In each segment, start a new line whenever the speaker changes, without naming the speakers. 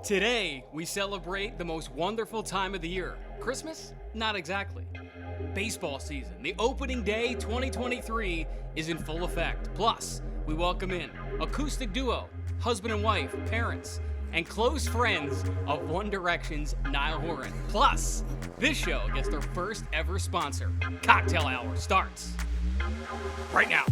Today, we celebrate the most wonderful time of the year. Christmas? Not exactly. Baseball season, the opening day 2023 is in full effect. Plus, we welcome in acoustic duo, husband and wife, parents, and close friends of One Direction's Niall Horan. Plus, this show gets their first ever sponsor. Cocktailhour starts right now.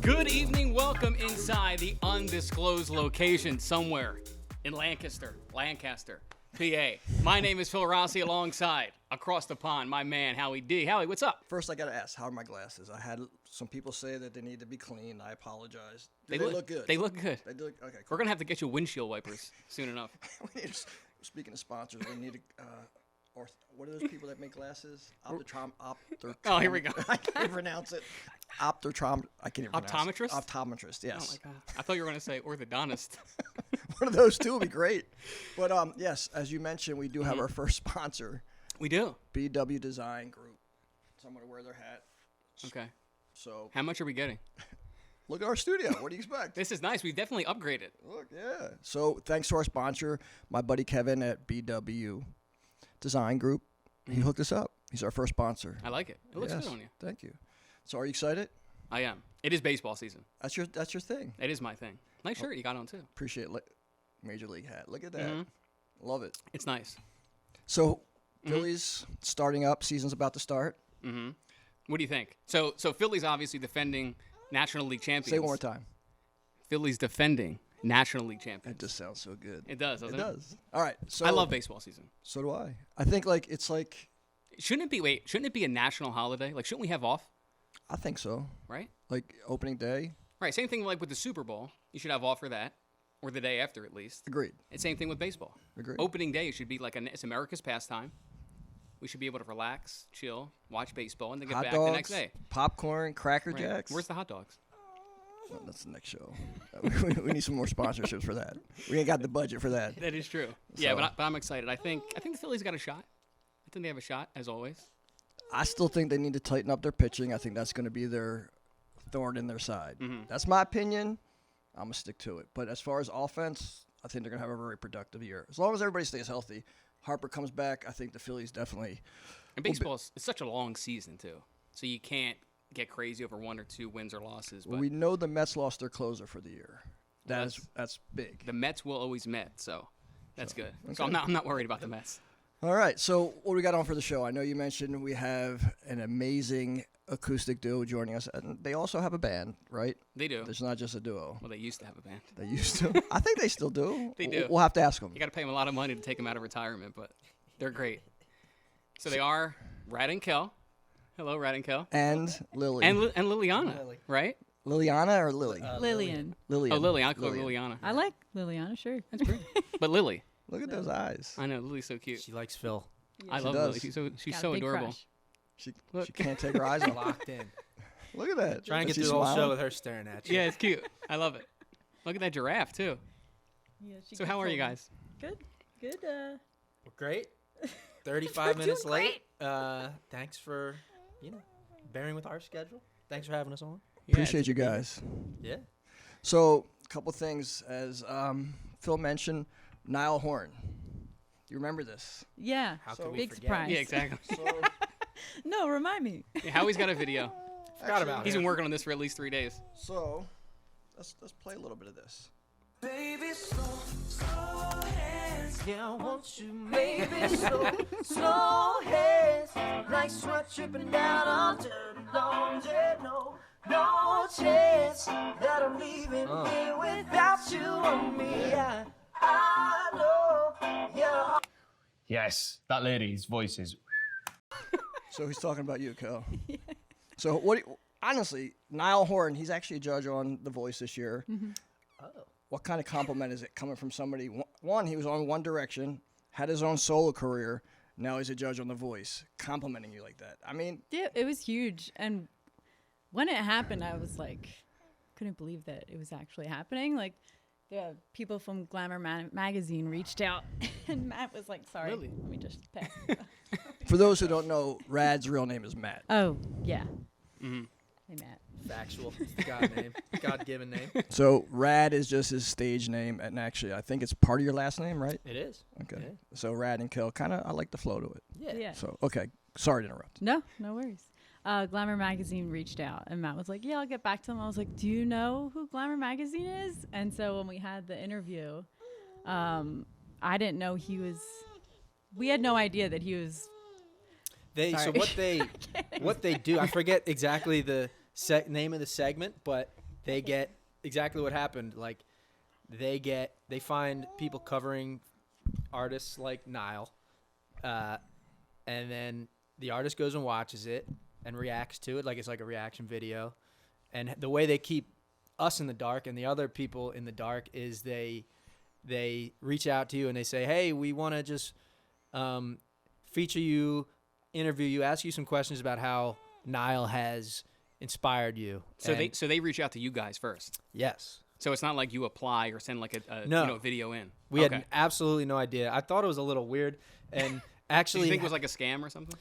Good evening, welcome inside the undisclosed location somewhere in Lancaster, PA. My name is Phil Rossi, alongside, across the pond, my man, Howie D. Howie, what's up?
First, I got to ask, how are my glasses? I had some people say that they need to be clean. I apologize.
They
look good.
They look good.
They do. Okay, cool.
We're going to have to get you windshield wipers soon enough.
Speaking of sponsors, we need to... Or what are those people that make glasses?
Oh, here we go.
I can't pronounce it. I can't even pronounce it. Optometrist, yes.
Oh my God. I thought you were going to say orthodontist.
One of those two would be great. But yes, as you mentioned, we do have our first sponsor.
We do.
BW Design Group. Someone to wear their hat.
Okay.
So
how much are we getting?
Look at our studio. What do you expect?
This is nice. We've definitely upgraded.
Look, yeah. So thanks to our sponsor, my buddy Kevin at BW Design Group. He hooked us up. He's our first sponsor.
I like it. It looks good on you.
Thank you. So are you excited?
I am. It is baseball season.
That's your thing.
It is my thing. Nice shirt you got on too.
Appreciate Major League hat. Look at that. Love it.
It's nice.
So Phillies starting up. Season's about to start.
What do you think? So Phillies obviously defending National League champions.
Say it one more time.
Phillies defending National League champions.
It just sounds so good.
It does, doesn't it?
It does. All right. So
I love baseball season.
So do I. I think it's like.
Shouldn't it be a national holiday? Like, shouldn't we have off?
I think so.
Right?
Like opening day.
Right. Same thing like with the Super Bowl. You should have off for that, or the day after at least.
Agreed.
And same thing with baseball.
Agreed.
Opening day should be like it's America's pastime. We should be able to relax, chill, watch baseball, and then get
hot
back
dogs,
the next day.
Popcorn, Cracker Jacks.
Where's the hot dogs?
Well, that's the next show. We need some more sponsorships for that. We ain't got the budget for that.
That is true. Yeah, but I'm excited. I think the Phillies got a shot. I think they have a shot, as always.
I still think they need to tighten up their pitching. I think that's going to be their thorn in their side. That's my opinion. I'm going to stick to it. But as far as offense, I think they're going to have a very productive year. As long as everybody stays healthy. Harper comes back, I think the Phillies definitely.
And baseball is such a long season, too. So you can't get crazy over one or two wins or losses.
Well, we know the Mets lost their closer for the year. That's big.
The Mets will always Met, so that's good. Okay. So I'm not worried about the Mets.
All right, so what do we got on for the show? I know you mentioned we have an amazing acoustic duo joining us, and they also have a band, right?
They do.
It's not just a duo.
Well, they used to have a band.
They used to? I think they still do.
They do.
We'll have to ask them.
You got to pay them a lot of money to take them out of retirement, but they're great. So they are Rad and Kell. Hello, Rad and Kell.
And Lilly.
And Liliana, right?
Liliana or Lily?
Lillian.
Lillian.
Oh, Lily. I call her Liliana.
I like Liliana, sure.
That's pretty. But Lily.
Look at those eyes.
I know. Lily's so cute.
She likes Phil.
Yeah.
I love Lily. She's so adorable.
Crush.
She can't take her eyes off.
Locked in.
Look at that.
Trying to get through the whole show with her staring at you.
Yeah, it's cute. I love it. Look at that giraffe, too.
Yeah,
So how are you guys?
Good.
We're great. 35 minutes late. Thanks for, bearing with our schedule. Thanks for having us on.
Appreciate you guys.
Yeah.
So, a couple things. As Phil mentioned, Niall Horan. You remember this?
Yeah.
How could we
big
forget?
surprise.
Yeah, exactly.
So,
No, remind me.
Yeah, Howie's got a video.
Forgot about
He's
it.
been working on this for at least 3 days.
so let's play a little bit of this.
Baby, slow hands. Yeah, I want you, baby, slow hands. Like sweat dripping down on dirty laundry. No chance that I'm leaving here without you on me. I know, yeah.
Yes, that lady's voice is.
So he's talking about you, Kel. Yeah. So honestly, Niall Horan, he's actually a judge on The Voice this year. Oh. What kind of compliment is it coming from somebody? One, he was on One Direction, had his own solo career. Now he's a judge on The Voice, complimenting you like that. I mean,
Yeah, it was huge. And when it happened, I was like, couldn't believe that it was actually happening. Like, the people from Glamour magazine reached out, and Matt was like, sorry,
Really?
let me just pass.
For those who don't know, Rad's real name is Matt.
Oh, yeah.
Mm-hmm.
Hey, Matt.
Factual. God-given name.
So Rad is just his stage name, and actually, I think it's part of your last name, right?
It is.
Okay.
Yeah.
So Rad and Kell, kind of, I like the flow to it.
Yeah.
So, okay. Sorry to interrupt.
No worries. Glamour Magazine reached out, and Matt was like, yeah, I'll get back to them. I was like, do you know who Glamour Magazine is? And so when we had the interview, I didn't know we had no idea that he was.
So what they do, I forget exactly the name of the segment, but they get exactly what happened. Like they find people covering artists like Niall, and then the artist goes and watches it and reacts to it like it's like a reaction video. And the way they keep us in the dark and the other people in the dark is they reach out to you and they say, hey, we want to just feature you, interview you, ask you some questions about how Niall has inspired you.
So they reach out to you guys first.
Yes.
So it's not like you apply or send like a
No.
video in.
We had absolutely no idea. I thought it was a little weird, and
Did
actually,
you think it was like a scam or something?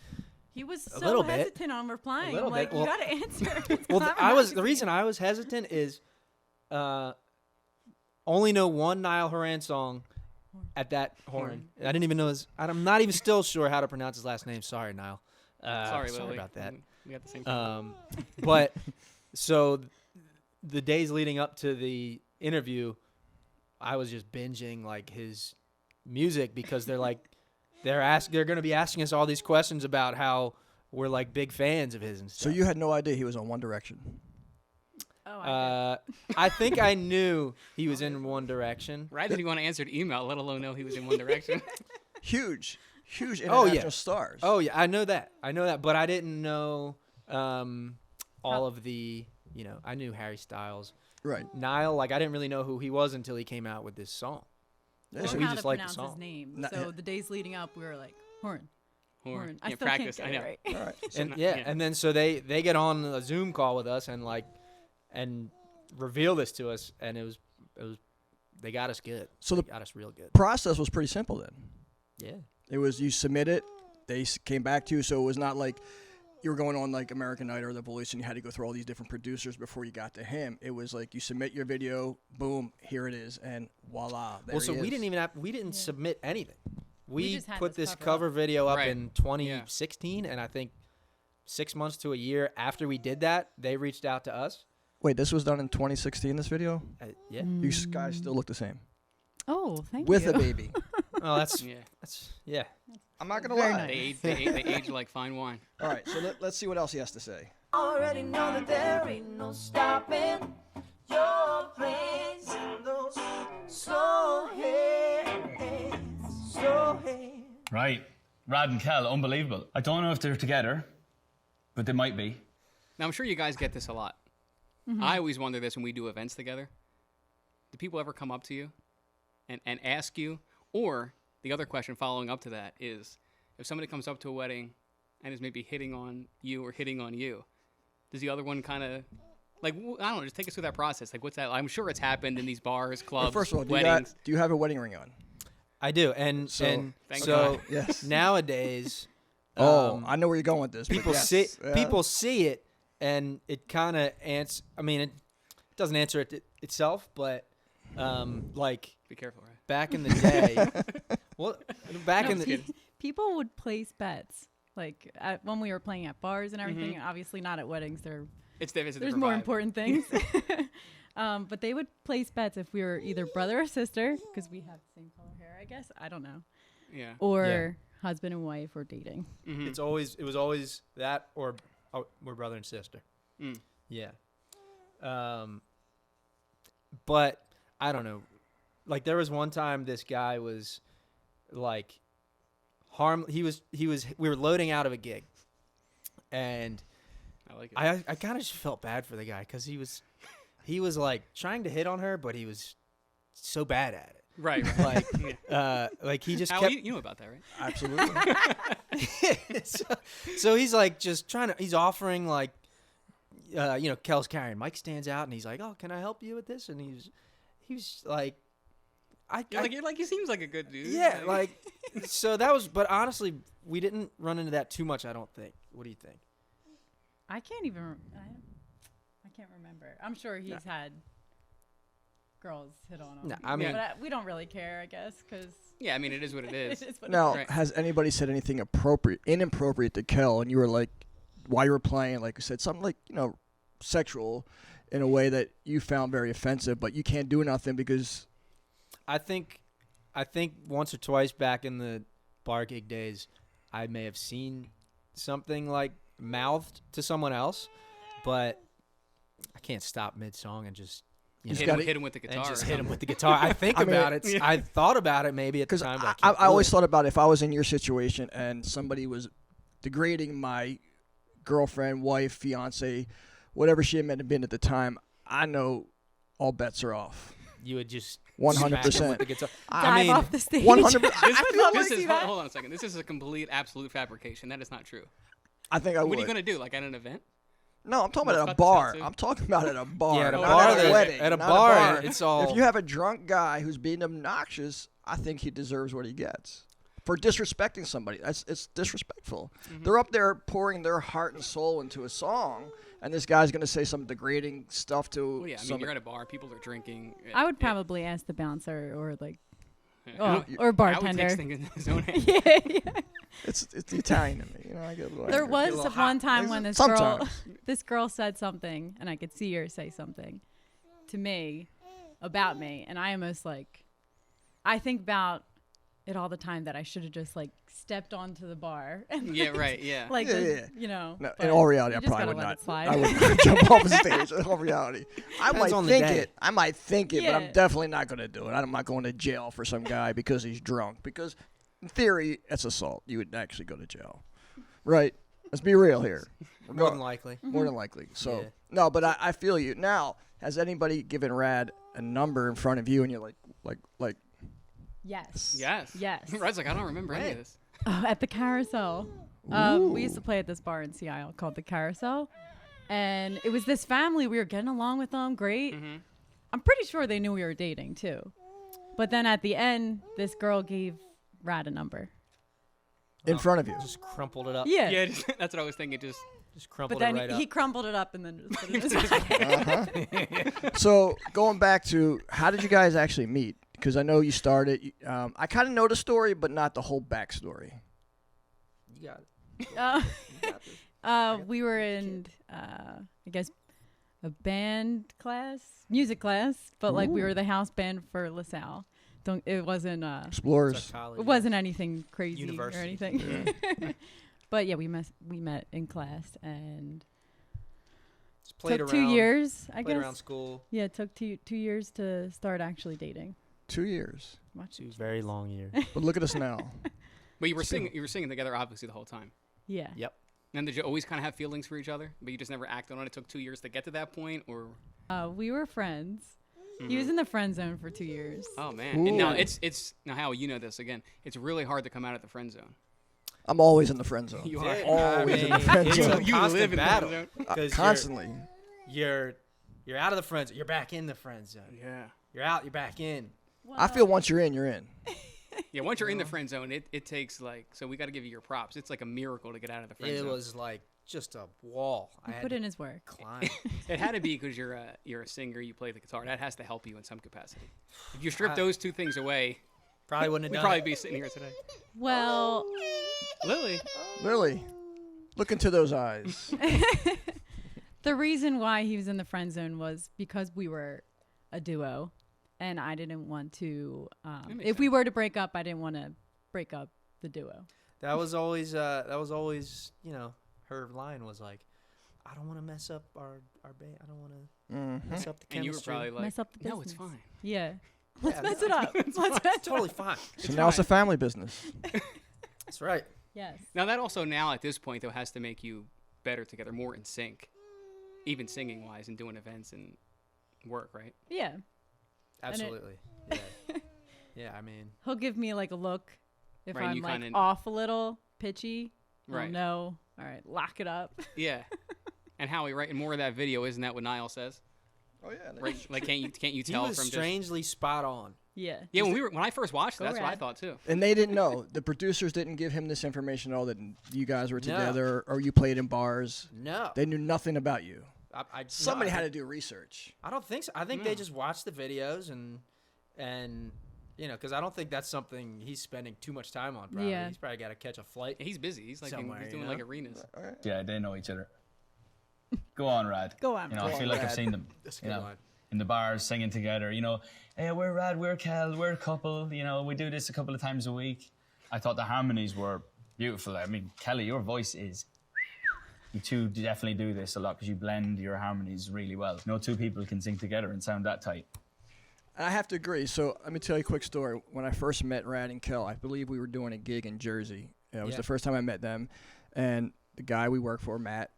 He was so
little bit.
hesitant on replying.
little
I'm like,
bit.
you
Well-
got to answer. It's
well,
Glamour
the
Magazine.
reason I was hesitant is, only know one Niall Horan song at that Horan. I didn't even know I'm not even still sure how to pronounce his last name. Sorry, Niall.
Sorry, Lilly.
about that.
We got the same.
But so the days leading up to the interview, I was just binging like his music because they're going to be asking us all these questions about how we're like big fans of his and
So
stuff.
you had no idea he was on One Direction.
Oh,
I think I knew he was in One Direction.
Rad didn't even want to answer the email, let alone know he was in One Direction.
Huge
Oh,
international
yeah.
stars.
Oh yeah, I know that, but I didn't know all of the. I knew Harry Styles.
Right.
Niall, like I didn't really know who he was until he came out with this song.
Yeah,
Or
so
we
how
just
to
liked the
pronounce
song.
his name.
Not-
So the days leading up, we were like, Horn.
Horn.
I
Yeah,
still
practice.
can't
I
get
know.
it right.
all right. So
And
yeah.
and then so they get on a Zoom call with us and reveal this to us, and it was they got us good.
So
They
the
got us real good.
process was pretty simple then.
Yeah.
It was you submit it, they came back to you, so it was not like you were going on like American Idol or The Voice and you had to go through all these different producers before you got to him. It was like you submit your video, boom, here it is, and voila. There
Well, so
he
we
is.
didn't submit anything. We
just had
put
this
this
cover
cover video up
Right.
in 2016, and I think 6 months to a year after we did that, they reached out to us.
Wait, this was done in 2016, this video?
Yeah.
You guys still look the same.
Oh, thank
With
you.
a baby.
Oh, that's
Yeah.
yeah.
I'm not going to
Very
lie.
nice.
They age like fine wine.
All right, so let's see what else he has to say.
Already know that there ain't no stopping your praise in those slow hands, slow hands.
Right. Rad and Kell, unbelievable. I don't know if they're together, but they might be.
Now, I'm sure you guys get this a lot. I always wonder this when we do events together. Do people ever come up to you and ask you? Or the other question following up to that is, if somebody comes up to a wedding and is maybe hitting on you or hitting on you, does the other one kind of, like, I don't know, just take us through that process. Like, what's that? I'm sure it's happened in these bars, clubs,
Well, first of all,
weddings.
do you have a wedding ring on?
I do, and
So-
Thank
so
God.
Yes.
nowadays,
I know where you're going with this. but
people
yes.
see
Yeah.
people see it, and it kind of it doesn't answer itself, but like
Be careful, right?
back in the day, well, back in the
kidding.
People would place bets, like when we were playing at bars and everything. Obviously, not at weddings.
It's a
There's
different
more
vibe.
important things. But they would place bets if we were either brother or sister, because we have the same color hair, I guess. I don't know.
Yeah.
Or husband and wife or dating.
Mhm.
it was always that or we're brother and sister.
Mm.
Yeah. But I don't know. Like there was one time this guy was like we were loading out of a gig, and
I like it.
I kind of just felt bad for the guy because he was like trying to hit on her, but he was so bad at it.
Right.
Like
Yeah.
like he just
Howie,
kept
you know about that, right?
Absolutely.
so he's like just he's offering like Kell's carrying Mike stands out and he's like, oh, can I help you with this? And he was like,
he seems like a good dude.
Yeah, like so that was. But honestly, we didn't run into that too much. I don't think. What do you think?
I can't even. I can't remember. I'm sure he's had girls hit on him.
No, I mean,
but we don't really care, I guess, because
Yeah, I mean, it is what it is.
it is what
Now,
it is.
Right.
has anybody said anything inappropriate to Kel, and you were like, while you were playing, like you said, something like, sexual in a way that you found very offensive, but you can't do nothing because...
I think once or twice back in the bar gig days, I may have seen something like mouthed to someone else, but I can't stop mid-song and just
Hit him with the guitar.
and
or
just hit him
something.
with the guitar. I think about it. I thought about it maybe at the
Because
time. But
I always thought about if I was in your situation and somebody was degrading my girlfriend, wife, fiance, whatever she had meant to be at the time, I know all bets are off.
you would just
100%.
smack him with the guitar.
Dive off the stage.
100%.
This is hold on a second. This is a complete, absolute fabrication. That is not true.
I think I would.
What are you gonna do? Like at an event?
No, I'm talking about
Let's
at a
cut this out,
bar.
too.
I'm talking about at a bar.
Yeah, at a
not
bar,
at a wedding.
at a
not
bar, it's all.
If you have a drunk guy who's being obnoxious, I think he deserves what he gets for disrespecting somebody. It's disrespectful.
Mm-hmm.
They're up there pouring their heart and soul into a song, and this guy's gonna say some degrading stuff to.
Well, yeah. I mean,
somebody.
you're at a bar. People are drinking.
I would probably ask the bouncer or like
Yeah.
or
Howard
bartender.
takes things in his own hands.
yeah.
It's the Italian in me. I get a little
There
angry.
was
little
one
hot.
time when this
Sometimes.
this girl said something, and I could see her say something to me about me, and I almost I think about it all the time that I should have just stepped onto the bar. And,
Yeah, right. Yeah.
Like,
Yeah,
there's-
yeah.
No,
In
but
all reality, I
you just
probably
gotta
would
let
not.
it slide.
I would not jump off the stage. In all reality, I
Depends
might
on the
think
day.
it. I might think it, but
Yeah.
I'm definitely not going to do it. I'm not going to jail for some guy because he's drunk. Because in theory, it's assault. You would actually go to jail, right? Let's be real here.
more than likely.
More than likely. So
Yeah.
no, but I feel you. Now, has anybody given Rad a number in front of you, and you're like,
Yes.
Yes.
Yes.
Rad's like, I don't remember any of this.
Oh, at the Carousel. We used to play at this bar in Seattle called the Carousel. And it was this family. We were getting along with them. Great.
Mm-hmm.
I'm pretty sure they knew we were dating, too. But then at the end, this girl gave Rad a number.
in front of you?
Just crumpled it up.
Yeah.
Yeah, that's what I was thinking. Just
Just
But
crumpled
then
it right
he
up.
crumpled it up and then just put it in his pocket.
So going back to how did you guys actually meet? Because I know you started. I kind of know the story, but not the whole backstory.
You got it.
Uh,
You got this.
we were in, I guess, a band class, music class, but we were the house band for LaSalle. It wasn't
Explorers.
It's a college,
it wasn't anything crazy
University.
or anything. But yeah, we met in class and
Just played
took
around.
2 years, I
Played
guess.
around school.
Yeah, it took 2 years to start actually dating.
2 years.
Much.
2 very long years.
But look at us now.
but you were singing together obviously the whole time.
Yeah.
Yep.
And did you always kind of have feelings for each other, but you just never acted on it? It took 2 years to get to that point, or
We were friends. He was in the friend zone for 2 years.
oh man. And now
Ooh.
it's now Howie, you know this again. It's really hard to come out of the friend zone.
I'm always in the friend zone.
You are.
Always in the friend
it's
zone.
a
You
constant
live in the
battle.
friend
'Cause
Constantly.
You're out of the friend zone. You're back in the friend zone.
Yeah.
You're out. You're back in.
I feel once you're in, you're in.
Yeah. Once you're in the friend zone, it takes so we got to give you your props. It's like a miracle to get out of the friend
It
zone.
was like just a wall. I
He
had
put
to
in his work.
climb.
It had to be because you're a singer, you play the guitar. That has to help you in some capacity. If you strip those two things away,
Probably wouldn't have
we'd
done
probably
it.
be sitting here today.
Well,
Lily.
Lily, look into those eyes.
the reason why he was in the friend zone was because we were a duo, and I didn't want to.
makes
If we were to break up, I didn't want to break up the duo.
That was always her line was like, I don't want to mess up our band. I don't want to mess up the
And you were
chemistry.
probably like,
Mess up the
no, it's
business."
fine.
Yeah, let's
Yeah,
mess it up. Let's mess
It's
it
totally
up.
fine.
So now it's a family business.
That's right.
Yes.
Now that also now at this point though has to make you better together, more in sync, even singing wise and doing events and work, right?
Yeah.
Absolutely. Yeah. Yeah. I mean,
He'll give me like a look if
Right,
I'm
you
like
kinda-
off a little, pitchy. I'll
Right.
know. All right, lock it up.
Yeah. And Howie, right? In more of that video, isn't that what Niall says?
Oh yeah.
Right? Like, can't you
he
tell
was
from
strangely spot on
Yeah.
Yeah, when I first watched it,
Go
that's what I
Rad.
thought too.
And they didn't know. The producers didn't give him this information at all that you guys were together or you played in bars.
No.
They knew nothing about you. Somebody
no,
had to do research.
I don't think so. I think they just watched the videos and because I don't think that's something he's spending too much time on. Probably.
Yeah.
He's probably got to catch a flight.
He's busy. He's like
Somewhere,
he's doing
you
like
know?
arenas.
Yeah, they know each other. Go on, Rad.
Go on.
You know, I feel like I've seen them.
That's a
You
good
know,
line.
in the bars singing together. You know, hey, we're Rad, we're Kell, we're a couple. You know, we do this a couple of times a week. I thought the harmonies were beautiful. I mean, Kelly, your voice is. You two definitely do this a lot because you blend your harmonies really well. No two people can sing together and sound that tight.
I have to agree. So let me tell you a quick story. When I first met Rad and Kell, I believe we were doing a gig in Jersey. It was the first time I met them. And the guy we work for, Matt,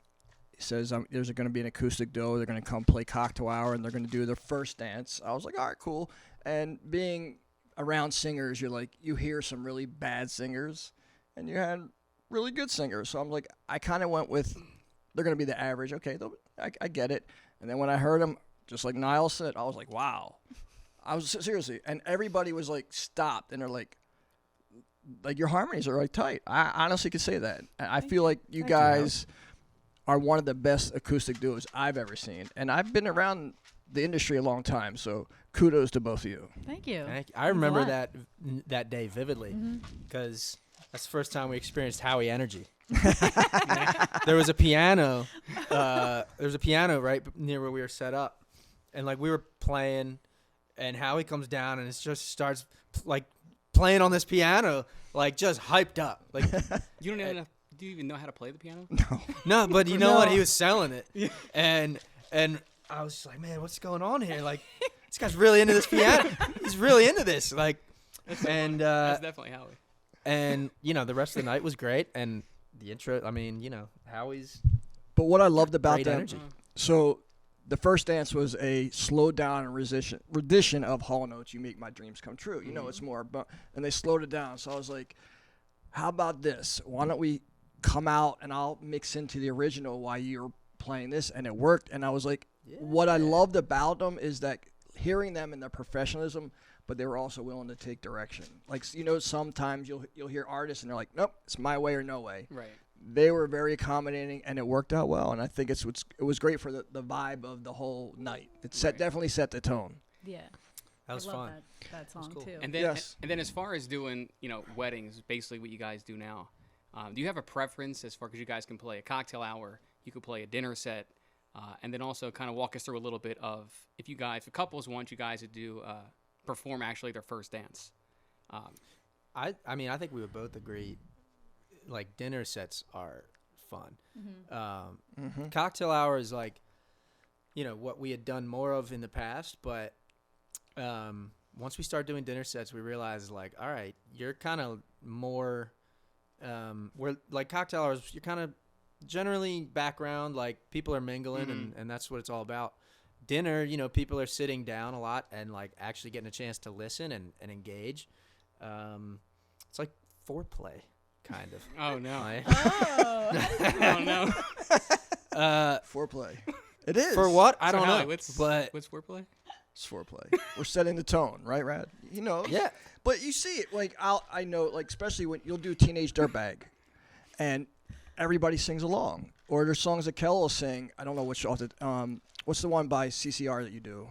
says there's going to be an acoustic duo. They're going to come play Cocktailhour, and they're going to do their first dance. I was like, all right, cool. And being around singers, you're like, you hear some really bad singers, and you had really good singers. So I'm like, I kind of went with, they're going to be the average. Okay, I get it. And then when I heard them, just like Niall said, I was like, wow. I was seriously, and everybody was like stopped, and they're like your harmonies are like tight. I honestly could say that. I feel like you guys are one of the best acoustic duos I've ever seen, and I've been around the industry a long time. So kudos to both of you.
Thank you.
I remember that day vividly because that's the first time we experienced Howie energy. There was a piano. There was a piano right near where we were set up, and like we were playing, and Howie comes down and it just starts like playing on this piano, like just hyped up. Like
You don't even do you even know how to play the piano?
no, but you know what? He was selling it, and I was just like, man, what's going on here? Like this guy's really into this piano. He's really into this. Like, and
That's definitely Howie.
and the rest of the night was great, and the intro. I mean, Howie's
But what I loved about
great
them,
energy.
so the first dance was a slowed down rendition of Hall & Oates, You Make My Dreams Come True. You know, it's more, and they slowed it down. So I was like, how about this? Why don't we come out and I'll mix into the original while you're playing this? And it worked. And I was like, what I loved about them is that hearing them and their professionalism, but they were also willing to take direction. Like, sometimes you'll hear artists and they're like, nope, it's my way or no way.
Right.
They were very accommodating, and it worked out well. And I think it was great for the vibe of the whole night. It definitely set the tone.
Yeah.
That was
I love
fun.
that song
cool.
too.
And then
Yes.
and then as far as doing, weddings, basically what you guys do now, do you have a preference as far as you guys can play a cocktail hour, you could play a dinner set, and then also kind of walk us through a little bit of if couples want you guys to do perform actually their first dance.
I mean, I think we would both agree, like dinner sets are fun. Cocktail hour is like, what we had done more of in the past, but once we start doing dinner sets, we realize like, all right, you're kind of more, we're like cocktail hours, you're kind of generally background, like people are mingling and that's what it's all about. Dinner, people are sitting down a lot and like actually getting a chance to listen and engage. It's like foreplay, kind of.
Oh no.
Right?
Oh no.
Foreplay. It is.
For what? I
So
don't
Howie,
know.
What's foreplay?
It's foreplay. We're setting the tone, right, Rad? He knows.
Yeah.
But you see it, like I know, like especially when you'll do Teenage Dirtbag, and everybody sings along, or there's songs that Kell will sing. I don't know which off the what's the one by CCR that you do?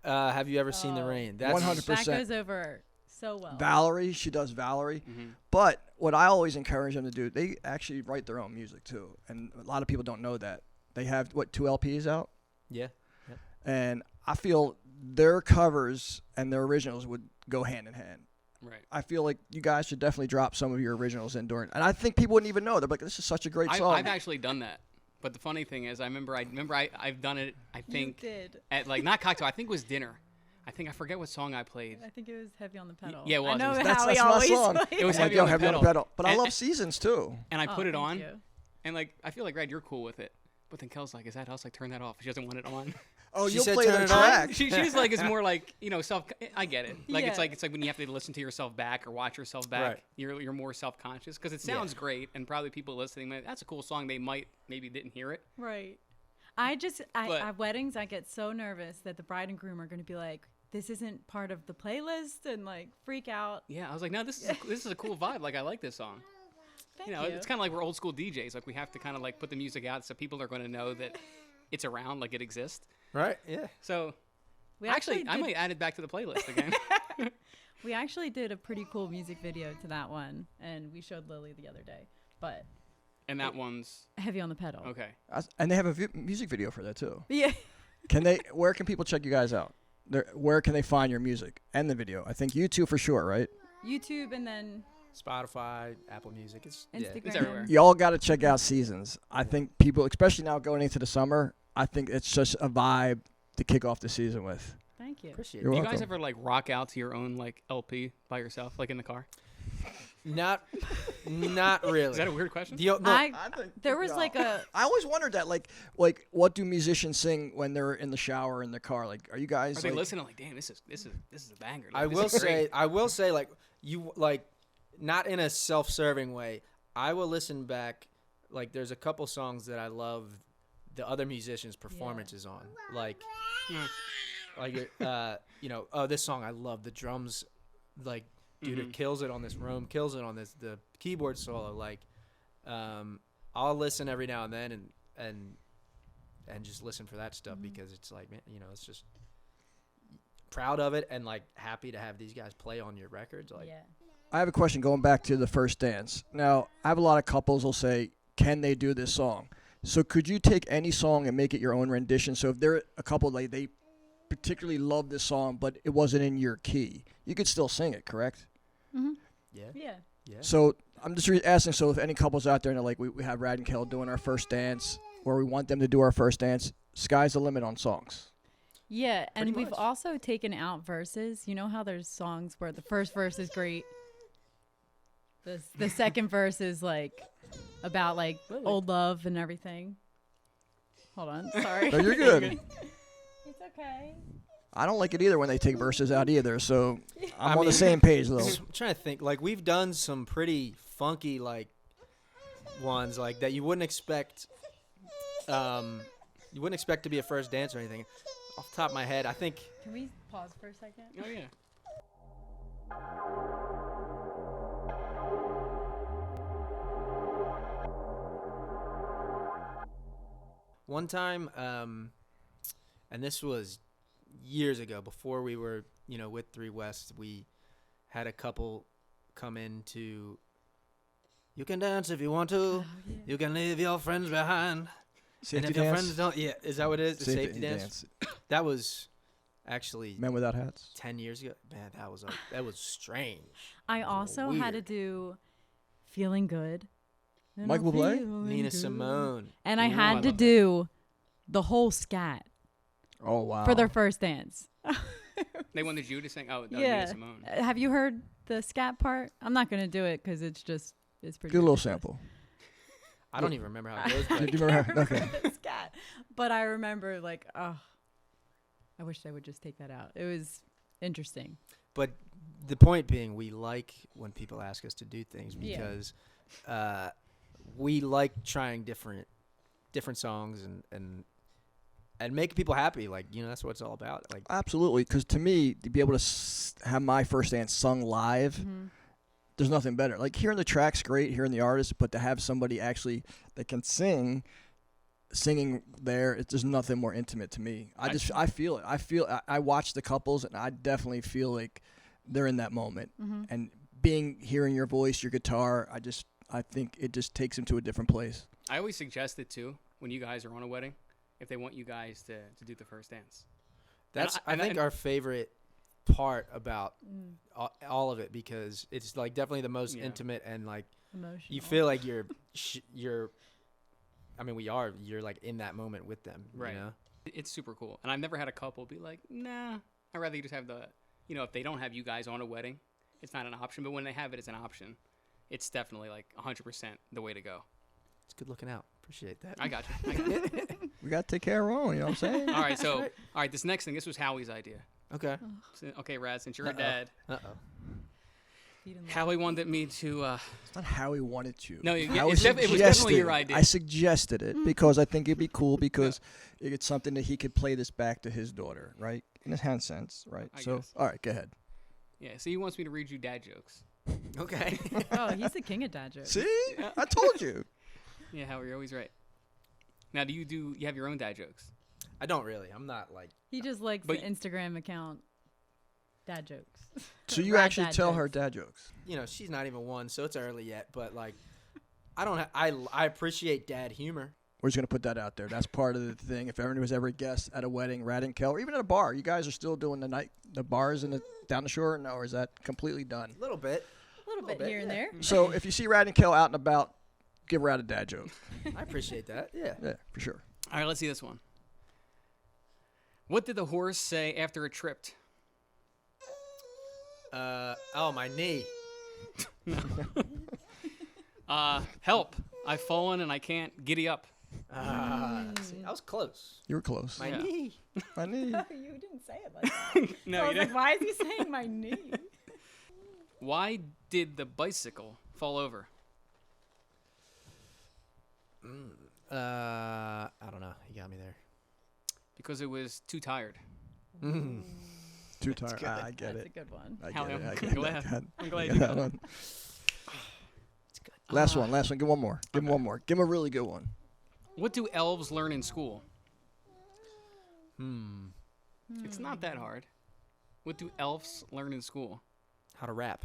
Have you ever seen the rain? That's
100%.
That goes over so well.
Valerie, she does Valerie. But what I always encourage them to do, they actually write their own music too, and a lot of people don't know that. They have 2 LPs out,
Yeah. Yep.
and I feel their covers and their originals would go hand in hand.
Right.
I feel like you guys should definitely drop some of your originals in during, and I think people wouldn't even know. They're like, "This is such a great song."
I've actually done that. But the funny thing is, I've done it. I think
did.
at like not cocktail. I think it was dinner. I forget what song I played.
I think it was Heavy on the Pedal.
Yeah, it was.
I know
It was-
how
that's
we
my
always
song.
play
It was
that.
Heavy
Yo,
on the
Heavy
Pedal.
But I
And-
love Seasons too.
And I put it
thank
on,
you.
and like I feel like Rad, you're cool with it. But then Kell's like, "Is that us?" Like, turn that off. She doesn't want it on.
Oh,
She
you'll
said
play
turn
the
it on?
track.
She's like, it's more like self. I get it. Like it's
Yeah.
like when you have to listen to yourself back or watch yourself back.
Right.
You're more self conscious because it sounds great, and probably people listening, that's a cool song. They maybe didn't hear it.
Right. At
But-
weddings, I get so nervous that the bride and groom are going to be like, this isn't part of the playlist and like freak out.
Yeah, I was like, no, this is a cool vibe. Like, I like this song.
Thank
You know, it's kind of like we're old school DJs. Like, we have to kind of like put the music out so people are going to know that it's around, like it exists.
Right? Yeah.
So,
We
actually, I might add it back to the playlist again.
We actually did a pretty cool music video to that one, and we showed Lilly the other day. But
And that one's
heavy on the pedal.
okay.
And they have a music video for that too.
Yeah.
Where can people check you guys out? Where can they find your music and the video? I think YouTube for sure, right?
YouTube and then
Spotify, Apple Music. It's
Instagram.
It's everywhere.
Y'all got to check out Seasons. I think people, especially now going into the summer, I think it's just a vibe to kick off the season with.
Thank you.
Appreciate
You're
it.
Do you
welcome.
guys ever like rock out to your own like LP by yourself, like in the car?
Not really.
Is that a weird question?
No,
I think
There was like a
I always wondered that, like what do musicians sing when they're in the shower in the car? Like, are you guys?
Are they
like,
listening like, damn, this is a banger. Like,
I
this
will
is great.
say, like you like, not in a self-serving way. I will listen back. Like, there's a couple songs that I love the other musicians' performances on. Like, you know, oh, this song I love the drums. Like, dude, it kills it on this Rome, kills it on this the keyboard solo. Like, I'll listen every now and then and just listen for that stuff because it's like, man, you know, it's just proud of it and like happy to have these guys play on your records. Like,
yeah.
I have a question going back to the first dance. Now, I have a lot of couples will say, can they do this song? So could you take any song and make it your own rendition? So if they're a couple, like they particularly love this song, but it wasn't in your key, you could still sing it, correct?
yeah,
Yeah.
So I'm just asking, so if any couples out there, and like we have Rad and Kell doing our first dance, or we want them to do our first dance, sky's the limit on songs.
Yeah, and
Pretty
we've
much.
also taken out verses. You know how there's songs where the first verse is great, the second verse is like about like old love and everything. Hold on, sorry.
No, you're good.
It's okay.
I don't like it either when they take verses out either, so I'm
I
on
mean,
the same page though.
I'm trying to think. Like, we've done some pretty funky like ones like that you wouldn't expect. You wouldn't expect to be a first dance or anything. Off the top of my head, I think.
Can we pause for a second?
Oh yeah.
One time, and this was years ago, before we were, you know, with 3 West, we had a couple come into. You can dance if you want to. You can leave your friends behind.
Safety
and if your
dance.
friends don't, is that what it is? The safety dance. That was actually
Men without hats.
10 years ago. Man, that was strange.
I also had to
weird.
do "Feeling Good." And
Michael
I'm
Bublé?
feeling
Nina
good.
Simone.
And I
Ooh, I
had to
love that.
do the whole scat
Oh wow.
for their first dance.
They wanted you to sing. Oh,
Yeah.
Nina Simone.
Have you heard the scat part? I'm not gonna do it because it's pretty.
Good little
ridiculous.
sample.
I don't even remember how it goes.
Do
But
you remember? Okay.
the scat, but I remember like, oh, I wish they would just take that out. It was interesting.
But the point being, we like when people ask us to do things
Yeah.
because we like trying different songs and making people happy. Like, you know, that's what it's all about. Like,
Absolutely, because to me, to be able to have my first dance sung live, there's nothing better. Like, hearing the tracks, great, hearing the artist, but to have somebody actually that can singing there, there's nothing more intimate to me. I feel it. I watch the couples, and I definitely feel like they're in that moment. And hearing your voice, your guitar, I think it just takes them to a different place.
I always suggest it too when you guys are on a wedding, if they want you guys to do the first dance.
that's,
And
I think, our favorite part about all of it, because it's like definitely the most intimate and like
Emotional.
you feel like you're I mean, you're like in that moment with them,
Right.
You know?
It's super cool. And I've never had a couple be like, nah, I'd rather you just have if they don't have you guys on a wedding, it's not an option. But when they have it, it's an option. It's definitely like 100% the way to go.
It's good looking out. Appreciate that.
I got you.
We got to take care of our own, you know what I'm saying?
All right, all right, this next thing, this was Howie's idea.
Okay.
Okay, Rad, since you're a dad,
Uh-oh.
feet in love.
Howie wanted me to.
It's not how he wanted to.
No, yeah,
Howie
it was definitely your
suggested-
idea.
I suggested it because I think it'd be cool because it's something that he could play this back to his daughter, right? In a sense, right?
I
So,
guess.
all right, go ahead.
Yeah, so he wants me to read you dad jokes.
Okay.
Oh, he's the king of dad jokes.
See, I told you.
Yeah, Howie, you're always right. Now, do you have your own dad jokes?
I don't really. I'm not like.
He just likes
But
the Instagram account dad jokes.
So you
Rad
actually
dad
tell
jokes.
her dad jokes.
You know, she's not even one, so it's early yet. But like, I don't. I appreciate dad humor.
We're just gonna put that out there. That's part of the thing. If anyone was ever a guest at a wedding, Rad and Kell, or even at a bar, you guys are still doing the bars down the shore, no, or is that completely done?
A little bit.
A little bit here and there.
So if you see Rad and Kell out and about, give Rad a dad joke.
I appreciate that. Yeah.
Yeah, for sure.
All right, let's see this one. What did the horse say after it tripped?
Oh, my knee.
Help! I've fallen and I can't giddy up.
See, I was close.
You were close.
My
Yeah.
knee.
My knee.
You didn't say it like that.
No,
I
you
was like,
didn't.
why is he saying my knee?
Why did the bicycle fall over?
I don't know. You got me there.
Because it was too tired.
Too tired. I get
That's a
it.
good one.
I
Howie,
get it. I
I'm
get
glad.
it.
I'm glad
I
you
got
got
that
it.
one. Last one. Give one more. Give him one more. Give him a really good one.
What do elves learn in school? It's not that hard. What do elves learn in school?
How to rap.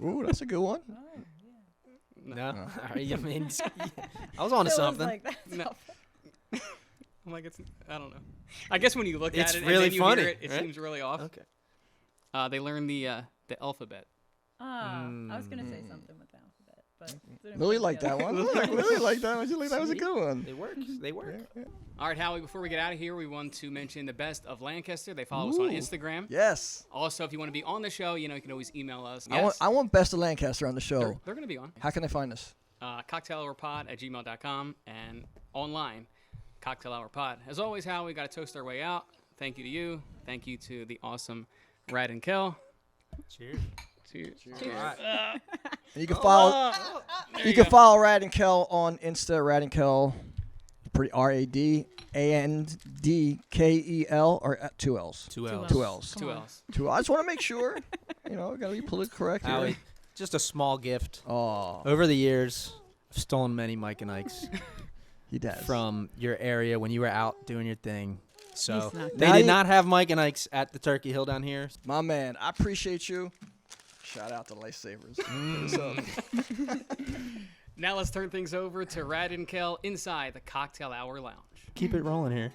Ooh, that's a good one.
No. I mean, I was onto
It was
something.
like, that's
No.
awful.
I'm like, I don't know. I guess when you look
It's
at it
really
and then you
funny,
hear it, it
right?
seems really off.
Okay.
They learn the alphabet.
I was going to say something with the alphabet, but didn't
Lily
put it
liked that
together.
one. Lily liked that one. She liked that was a good one.
They work. They work.
All right, Howie, before we get out of here, we want to mention the best of Lancaster. They follow us on
Ooh.
Instagram.
Yes.
Also, if you want to be on the show, you can always email us.
I want Best of Lancaster on the show.
They're going to be on.
How can they find us?
Cocktailhourpod@gmail.com and online, Cocktailhourpod. As always, Howie, we got to toast our way out. Thank you to you. Thank you to the awesome Rad and Kell.
Cheers.
Cheers.
And you can follow. You can follow Rad and Kell on Insta. Rad and Kell, pretty RADANDKEL or two L's.
Two L's.
Two L's.
Two L's.
Two. I just want to make sure. Gotta be politically correct here.
Howie, just a small gift.
Oh,
Over the years, I've stolen many Mike and Ike's
he does.
from your area when you were out doing your thing. So
snuck
they
Now
did
you-
not have Mike and Ike's at the Turkey Hill down here.
My man, I appreciate you. Shout out to Lifesavers. So,
Now let's turn things over to Rad and Kell inside the Cocktail Hour Lounge.
Keep it rolling here.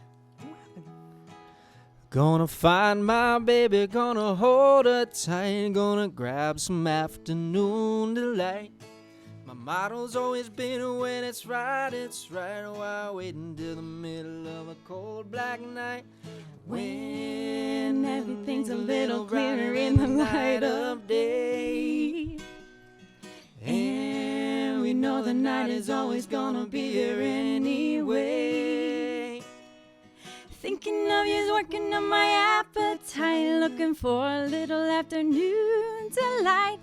Gonna find my baby, gonna hold her tight, gonna grab some afternoon delight. My motto's always been when it's right, while waiting till the middle of a cold black night.
When everything's a little clearer in the light of day. And we know the night is always gonna be here anyway. Thinking of you's working on my appetite, looking for a little afternoon delight.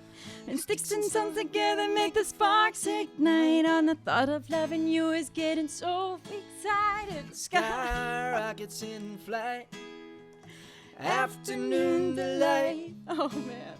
And sticks and stones together make the sparks ignite. On the thought of loving you is getting so excited.
Sky rockets in flight, afternoon delight.
Oh man.